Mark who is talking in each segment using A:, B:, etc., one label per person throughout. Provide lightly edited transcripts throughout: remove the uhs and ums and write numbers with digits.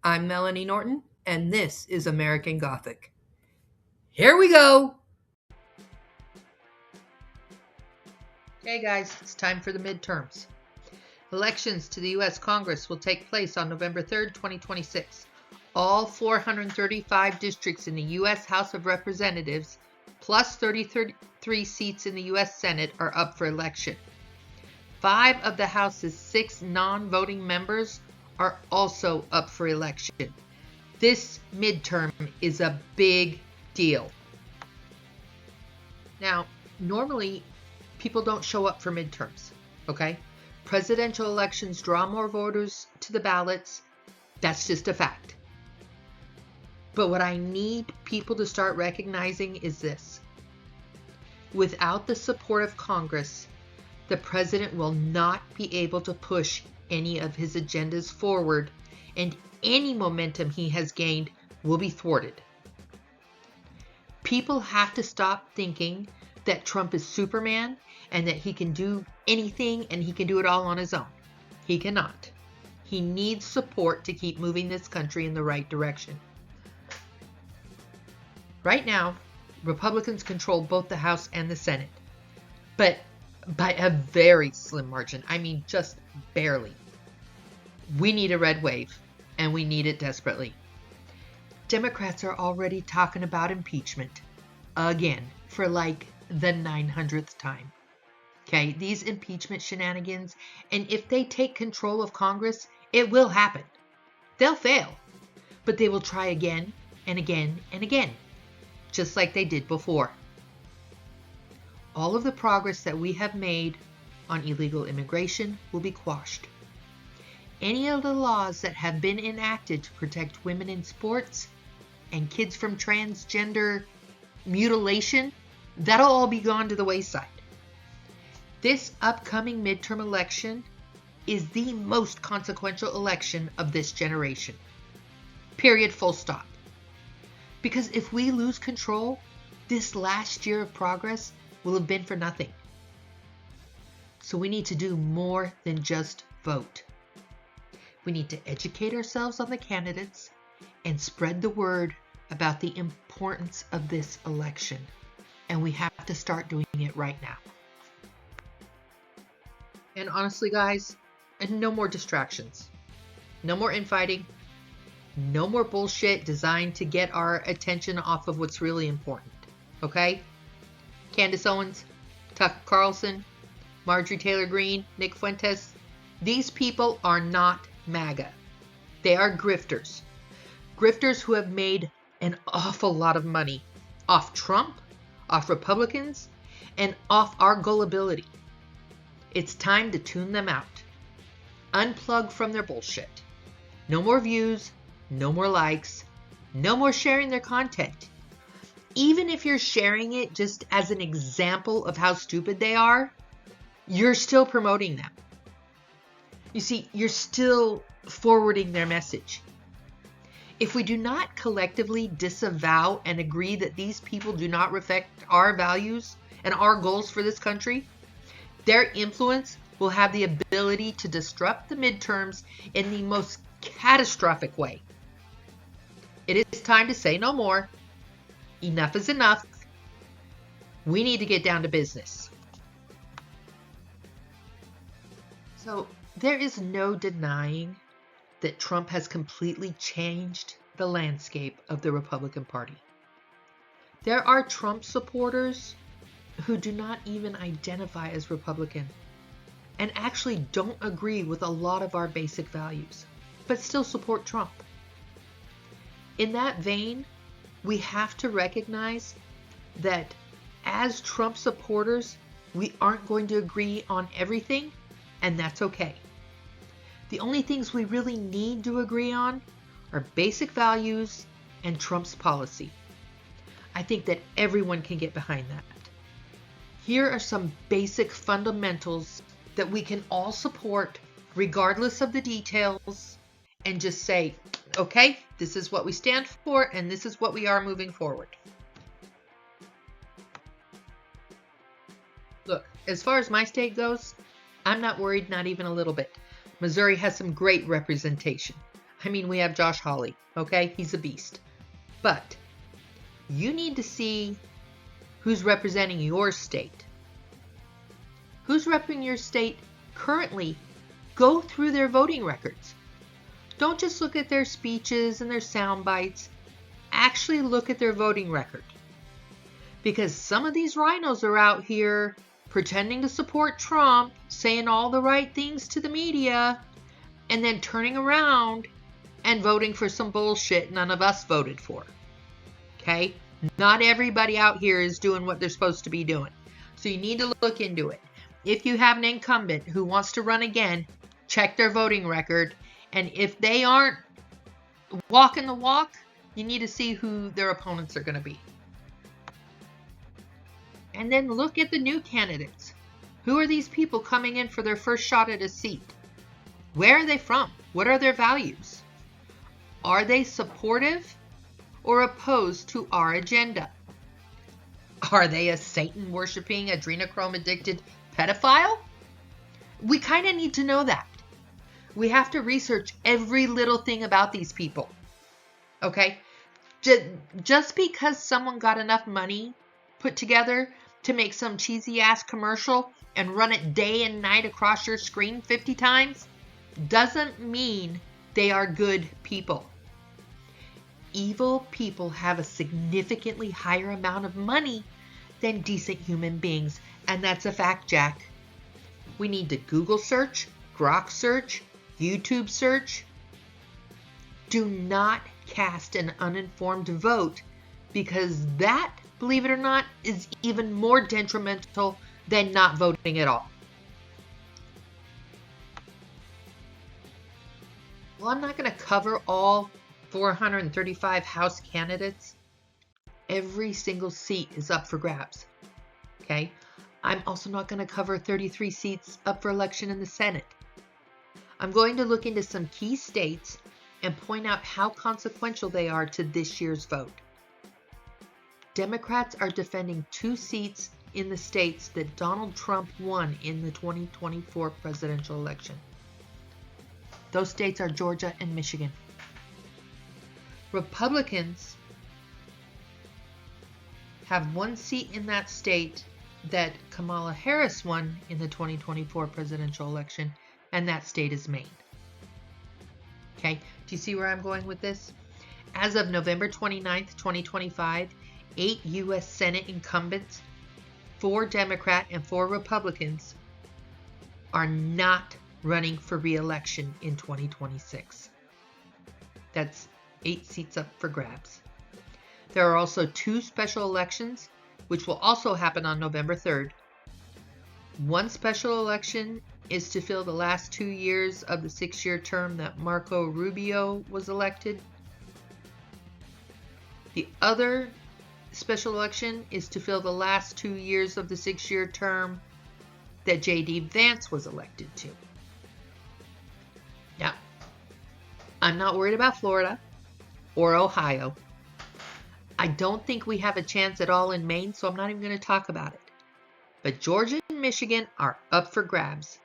A: I'm Melanie Norton, and this is American Gothic. Here we go! Hey guys, it's time for the midterms. Elections to the U.S. Congress will take place on November 3rd, 2026. All 435 districts in the U.S. House of Representatives, plus 33 seats in the U.S. Senate, are up for election. 5 of the House's 6 non-voting members are also up for election. This midterm is a big deal. Now, normally people don't show up for midterms, okay? Presidential elections draw more voters to the ballots. That's just a fact. But what I need people to start recognizing is this. Without the support of Congress, the president will not be able to push any of his agendas forward, and any momentum he has gained will be thwarted. People have to stop thinking that Trump is Superman and that he can do anything and he can do it all on his own. He cannot. He needs support to keep moving this country in the right direction. Right now, Republicans control both the House and the Senate, but by a very slim margin. I mean, just barely. We need a red wave, and we need it desperately. Democrats are already talking about impeachment again for like the 900th time. Okay, these impeachment shenanigans, and if they take control of Congress, it will happen. They'll fail, but they will try again and again and again, just like they did before. All of the progress that we have made on illegal immigration will be quashed. Any of the laws that have been enacted to protect women in sports and kids from transgender mutilation, that'll all be gone to the wayside. This upcoming midterm election is the most consequential election of this generation. Period, full stop. Because if we lose control, this last year of progress will have been for nothing. So we need to do more than just vote. We need to educate ourselves on the candidates and spread the word about the importance of this election. And we have to start doing it right now. And honestly, guys, no more distractions. No more infighting. No more bullshit designed to get our attention off of what's really important. Okay? Candace Owens, Tucker Carlson, Marjorie Taylor Greene, Nick Fuentes, these people are not MAGA. They are grifters. Grifters who have made an awful lot of money off Trump, off Republicans, and off our gullibility. It's time to tune them out. Unplug from their bullshit. No more views, no more likes, no more sharing their content. Even if you're sharing it just as an example of how stupid they are, you're still promoting them. You see, you're still forwarding their message. If we do not collectively disavow and agree that these people do not reflect our values and our goals for this country, their influence will have the ability to disrupt the midterms in the most catastrophic way. It is time to say no more. Enough is enough. We need to get down to business. So there is no denying that Trump has completely changed the landscape of the Republican Party. There are Trump supporters who do not even identify as Republican and actually don't agree with a lot of our basic values, but still support Trump. In that vein, we have to recognize that as Trump supporters, we aren't going to agree on everything, and that's okay. The only things we really need to agree on are basic values and Trump's policy. I think that everyone can get behind that. Here are some basic fundamentals that we can all support regardless of the details and just say, okay, this is what we stand for and this is what we are moving forward. Look, as far as my state goes, I'm not worried, not even a little bit. Missouri has some great representation. I mean, we have Josh Hawley, okay? He's a beast. But you need to see who's representing your state. Who's representing your state currently? Go through their voting records. Don't just look at their speeches and their sound bites. Actually look at their voting record. Because some of these rhinos are out here pretending to support Trump, saying all the right things to the media, and then turning around and voting for some bullshit none of us voted for. Okay? Not everybody out here is doing what they're supposed to be doing. So you need to look into it. If you have an incumbent who wants to run again, check their voting record. And if they aren't walking the walk, you need to see who their opponents are going to be. And then look at the new candidates. Who are these people coming in for their first shot at a seat? Where are they from? What are their values? Are they supportive or opposed to our agenda? Are they a Satan-worshipping, adrenochrome-addicted pedophile? We kind of need to know that. We have to research every little thing about these people. Okay? Just because someone got enough money put together to make some cheesy-ass commercial and run it day and night across your screen 50 times doesn't mean they are good people. Evil people have a significantly higher amount of money than decent human beings, and that's a fact, Jack. We need to Google search, Grok search, YouTube search. Do not cast an uninformed vote, because that, believe it or not, is even more detrimental than not voting at all. Well, I'm not going to cover all 435 House candidates. Every single seat is up for grabs. Okay? I'm also not going to cover 33 seats up for election in the Senate. I'm going to look into some key states and point out how consequential they are to this year's vote. Democrats are defending 2 seats in the states that Donald Trump won in the 2024 presidential election. Those states are Georgia and Michigan. Republicans have 1 seat in that state that Kamala Harris won in the 2024 presidential election, and that state is Maine. Okay, do you see where I'm going with this? As of November 29th, 2025, 8 U.S. Senate incumbents, 4 Democrat and 4 Republicans, are not running for re-election in 2026. That's 8 seats up for grabs. There are also 2 special elections, which will also happen on November 3rd. One special election is to fill the last 2 years of the 6-year term that Marco Rubio was elected. The other special election is to fill the last 2 years of the 6-year term that J.D. Vance was elected to. Now, I'm not worried about Florida or Ohio. I don't think we have a chance at all in Maine, so I'm not even going to talk about it. But Georgia and Michigan are up for grabs,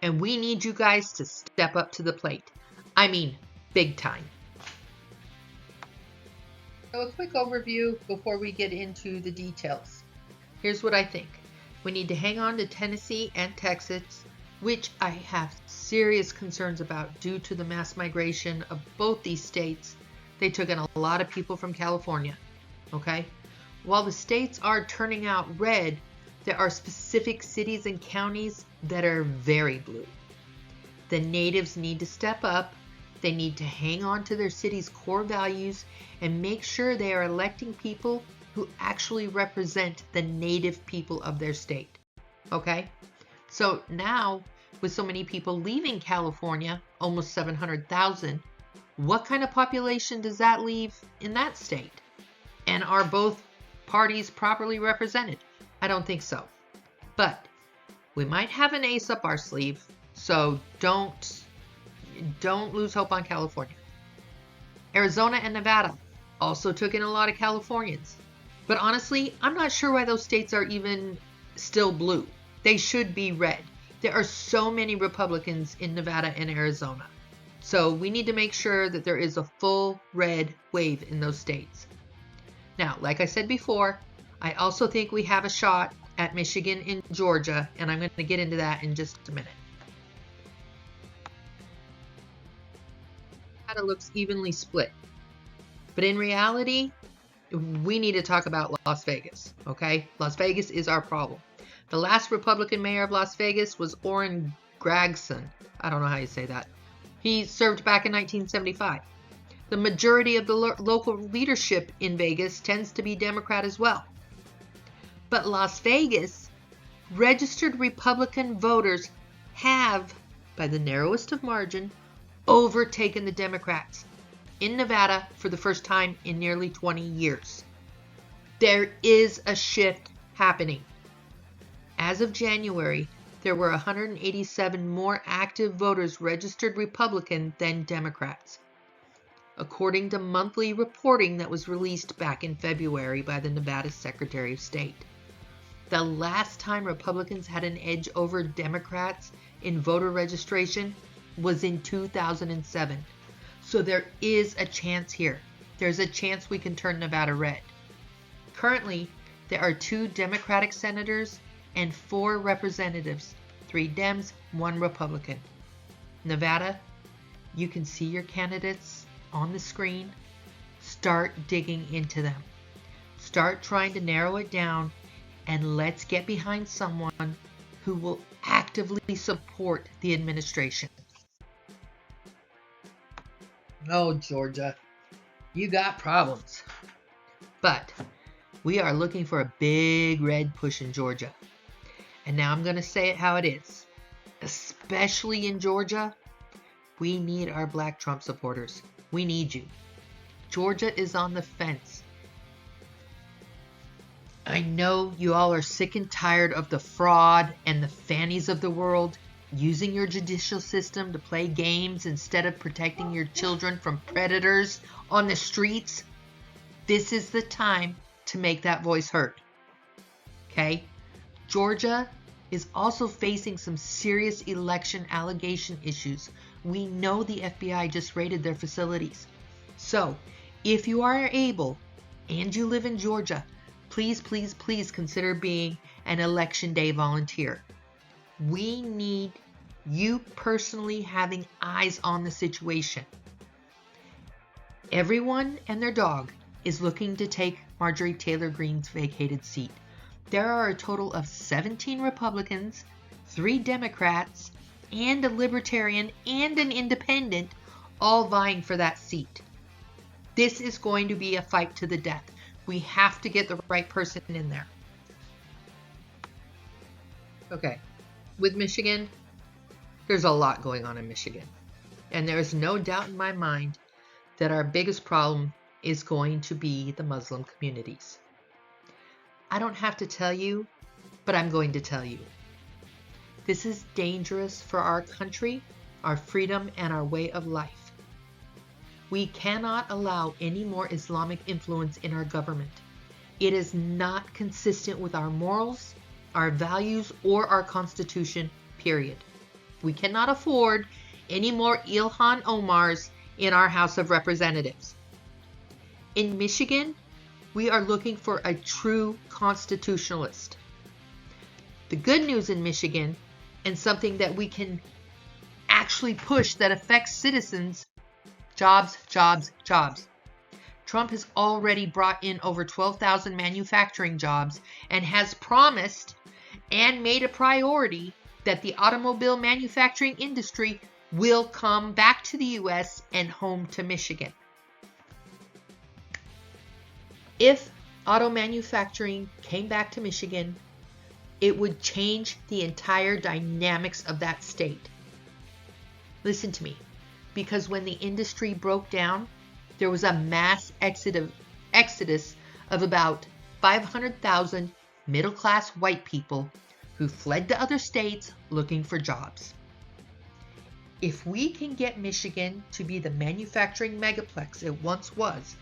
A: and we need you guys to step up to the plate. I mean, big time. So a quick overview before we get into the details. Here's what I think. We need to hang on to Tennessee and Texas, which I have serious concerns about due to the mass migration of both these states. They took in a lot of people from California. Okay? While the states are turning out red, there are specific cities and counties that are very blue. The natives need to step up. They need to hang on to their city's core values and make sure they are electing people who actually represent the native people of their state. Okay? So now, with so many people leaving California, almost 700,000, what kind of population does that leave in that state? And are both parties properly represented? I don't think so. But we might have an ace up our sleeve, so don't lose hope on California. Arizona and Nevada also took in a lot of Californians. But honestly, I'm not sure why those states are even still blue. They should be red. There are so many Republicans in Nevada and Arizona. So we need to make sure that there is a full red wave in those states. Now, like I said before, I also think we have a shot at Michigan and Georgia, and I'm going to get into that in just a minute. It looks evenly split. But in reality, we need to talk about Las Vegas, okay? Las Vegas is our problem. The last Republican mayor of Las Vegas was Orrin Gregson. I don't know how you say that. He served back in 1975. The majority of the local leadership in Vegas tends to be Democrat as well. But Las Vegas, registered Republican voters have, by the narrowest of margin, overtaken the Democrats in Nevada for the first time in nearly 20 years. There is a shift happening. As of January, there were 187 more active voters registered Republican than Democrats, according to monthly reporting that was released back in February by the Nevada Secretary of State. The last time Republicans had an edge over Democrats in voter registration was in 2007. So there is a chance here. There's a chance we can turn Nevada red. Currently, there are 2 Democratic senators and 4 representatives, 3 Dems, 1 Republican. Nevada, you can see your candidates on the screen. Start digging into them. Start trying to narrow it down, and let's get behind someone who will actively support the administration. Oh, Georgia, you got problems. But we are looking for a big red push in Georgia. And now I'm going to say it how it is. Especially in Georgia, we need our black Trump supporters. We need you. Georgia is on the fence. I know you all are sick and tired of the fraud and the fannies of the world using your judicial system to play games instead of protecting your children from predators on the streets. This is the time to make that voice heard. Okay? Georgia is also facing some serious election allegation issues. We know the FBI just raided their facilities. So, if you are able and you live in Georgia, please, please, please consider being an election day volunteer. We need you personally having eyes on the situation. Everyone and their dog is looking to take Marjorie Taylor Greene's vacated seat. There are a total of 17 Republicans, 3 Democrats, and a Libertarian and an Independent all vying for that seat. This is going to be a fight to the death. We have to get the right person in there. Okay, with Michigan, there's a lot going on in Michigan. And there is no doubt in my mind that our biggest problem is going to be the Muslim communities. I don't have to tell you, but I'm going to tell you. This is dangerous for our country, our freedom, and our way of life. We cannot allow any more Islamic influence in our government. It is not consistent with our morals, our values, or our Constitution, period. We cannot afford any more Ilhan Omars in our House of Representatives. In Michigan, we are looking for a true constitutionalist. The good news in Michigan, and something that we can actually push that affects citizens, jobs, jobs, jobs. Trump has already brought in over 12,000 manufacturing jobs and has promised and made a priority that the automobile manufacturing industry will come back to the U.S. and home to Michigan. If auto manufacturing came back to Michigan, it would change the entire dynamics of that state. Listen to me, because when the industry broke down, there was a mass exodus of about 500,000 middle-class white people who fled to other states looking for jobs. If we can get Michigan to be the manufacturing megaplex it once was,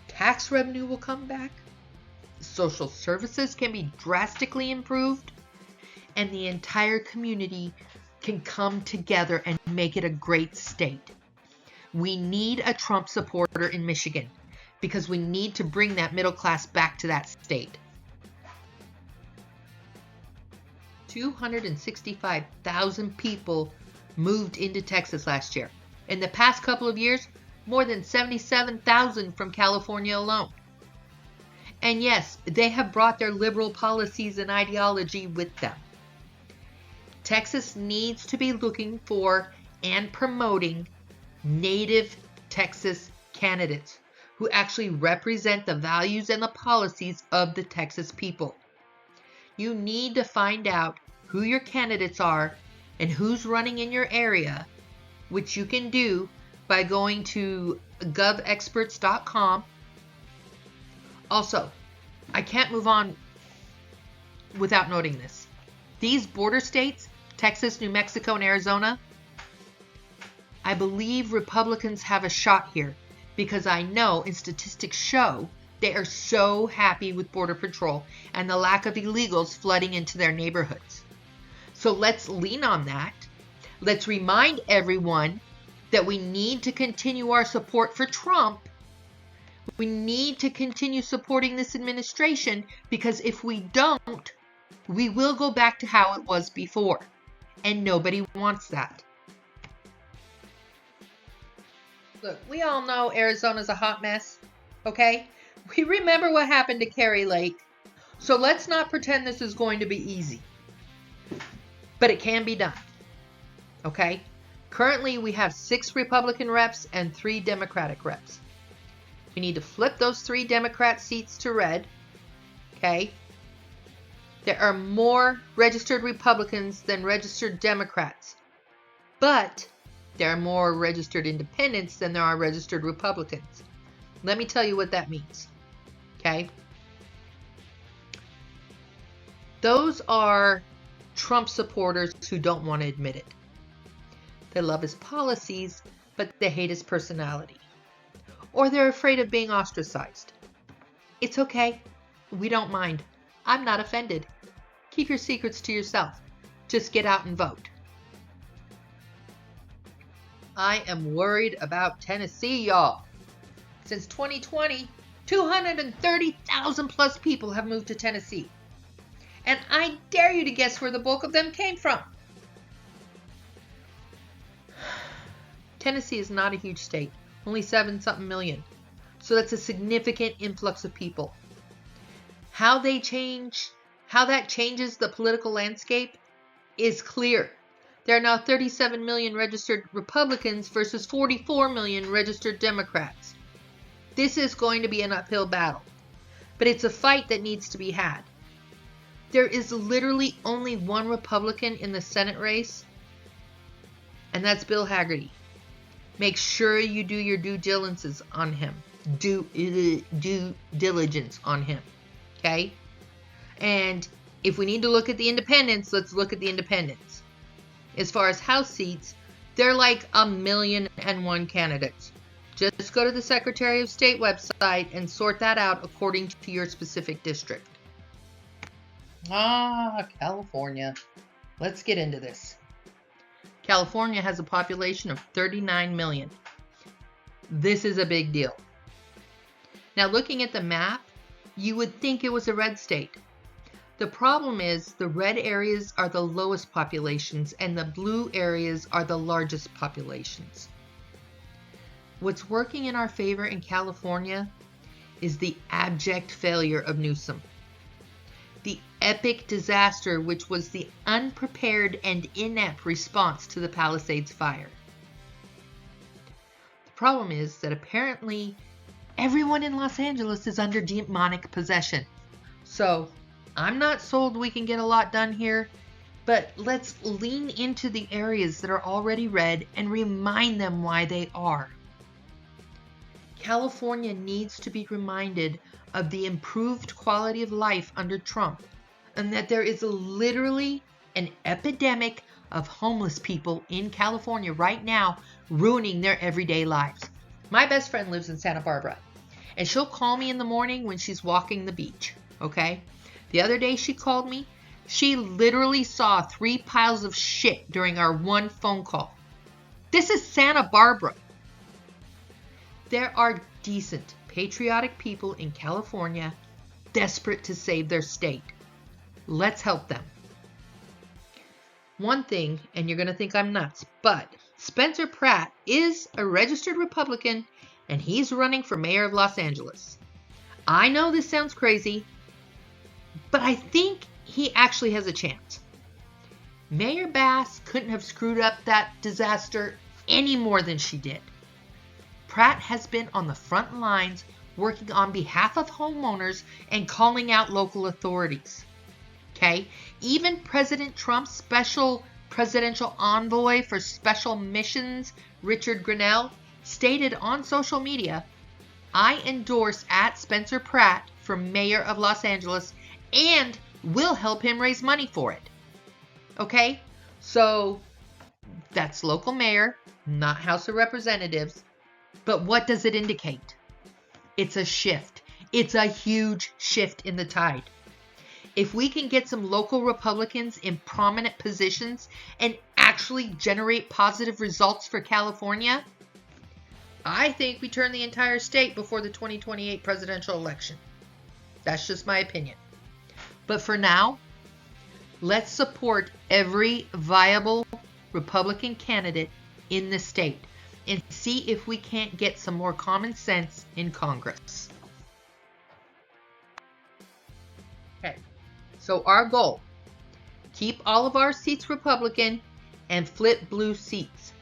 A: tax revenue will come back, social services can be drastically improved, and the entire community can come together and make it a great state. We need a Trump supporter in Michigan because we need to bring that middle class back to that state. 265,000 people moved into Texas last year. In the past couple of years, more than 77,000 from California alone. And yes, they have brought their liberal policies and ideology with them. Texas needs to be looking for and promoting native Texas candidates who actually represent the values and the policies of the Texas people. You need to find out who your candidates are and who's running in your area, which you can do by going to govexperts.com. Also, I can't move on without noting this. These border states, Texas, New Mexico, and Arizona, I believe Republicans have a shot here because I know and statistics show they are so happy with Border Patrol and the lack of illegals flooding into their neighborhoods. So let's lean on that. Let's remind everyone that we need to continue our support for Trump. We need to continue supporting this administration because if we don't, we will go back to how it was before. And nobody wants that. Look, we all know Arizona's a hot mess, okay? We remember what happened to Kari Lake. So let's not pretend this is going to be easy. But it can be done, okay? Currently, we have 6 Republican reps and 3 Democratic reps. We need to flip those 3 Democrat seats to red, okay? There are more registered Republicans than registered Democrats, but there are more registered independents than there are registered Republicans. Let me tell you what that means, okay? Those are Trump supporters who don't want to admit it. They love his policies, but they hate his personality. Or they're afraid of being ostracized. It's okay. We don't mind. I'm not offended. Keep your secrets to yourself. Just get out and vote. I am worried about Tennessee, y'all. Since 2020, 230,000 plus people have moved to Tennessee. And I dare you to guess where the bulk of them came from. Tennessee is not a huge state, only 7-something million. So that's a significant influx of people. How that changes the political landscape is clear. There are now 37 million registered Republicans versus 44 million registered Democrats. This is going to be an uphill battle, but it's a fight that needs to be had. There is literally only one Republican in the Senate race, and that's Bill Hagerty. Make sure you do your due diligence on him. Due diligence on him. Okay? And if we need to look at the independents, let's look at the independents. As far as House seats, they're like 1,000,001 candidates. Just go to the Secretary of State website and sort that out according to your specific district. California. Let's get into this. California has a population of 39 million. This is a big deal. Now, looking at the map, you would think it was a red state. The problem is the red areas are the lowest populations and the blue areas are the largest populations. What's working in our favor in California is the abject failure of Newsom. The epic disaster, which was the unprepared and inept response to the Palisades fire. The problem is that apparently everyone in Los Angeles is under demonic possession. So I'm not sold we can get a lot done here, but let's lean into the areas that are already red and remind them why they are. California needs to be reminded of the improved quality of life under Trump, and that there is literally an epidemic of homeless people in California right now ruining their everyday lives. My best friend lives in Santa Barbara, and she'll call me in the morning when she's walking the beach, okay? The other day she called me. She literally saw 3 piles of shit during our one phone call. This is Santa Barbara. There are decent, patriotic people in California desperate to save their state. Let's help them. One thing, and you're going to think I'm nuts, but Spencer Pratt is a registered Republican and he's running for mayor of Los Angeles. I know this sounds crazy, but I think he actually has a chance. Mayor Bass couldn't have screwed up that disaster any more than she did. Pratt has been on the front lines working on behalf of homeowners and calling out local authorities. Okay? Even President Trump's special presidential envoy for special missions, Richard Grenell, stated on social media, "I endorse at Spencer Pratt for mayor of Los Angeles and will help him raise money for it." Okay? So that's local mayor, not House of Representatives. But what does it indicate? It's a shift. It's a huge shift in the tide. If we can get some local Republicans in prominent positions and actually generate positive results for California, I think we turn the entire state before the 2028 presidential election. That's just my opinion. But for now, let's support every viable Republican candidate in the state and see if we can't get some more common sense in Congress. Okay, so our goal, keep all of our seats Republican and flip blue seats.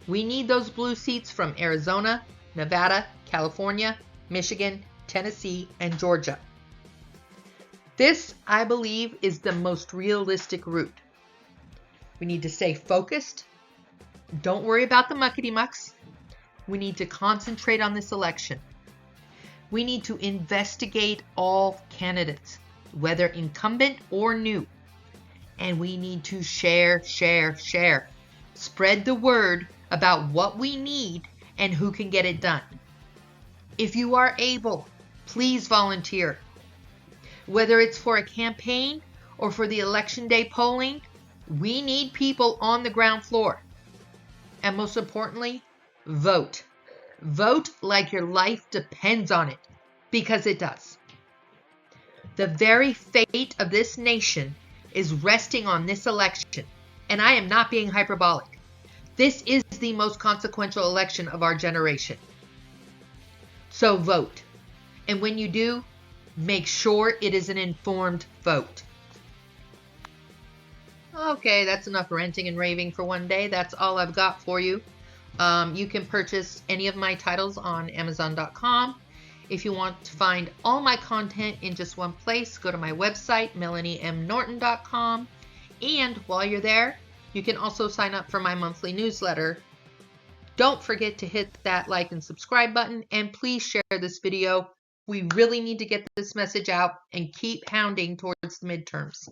A: We need those blue seats from Arizona, Nevada, California, Michigan, Tennessee, and Georgia. This, I believe, is the most realistic route. We need to stay focused. Don't worry about the muckety-mucks. We need to concentrate on this election. We need to investigate all candidates, whether incumbent or new. And we need to share. Spread the word about what we need and who can get it done. If you are able, please volunteer. Whether it's for a campaign or for the election day polling, we need people on the ground floor. And most importantly, vote. Vote like your life depends on it, because it does. The very fate of this nation is resting on this election, and I am not being hyperbolic. This is the most consequential election of our generation. So vote. And when you do, make sure it is an informed vote. Okay, that's enough ranting and raving for one day. That's all I've got for you. You can purchase any of my titles on Amazon.com. If you want to find all my content in just one place, go to my website, MelanieMNorton.com. And while you're there, you can also sign up for my monthly newsletter. Don't forget to hit that like and subscribe button, and please share this video. We really need to get this message out and keep hounding towards the midterms.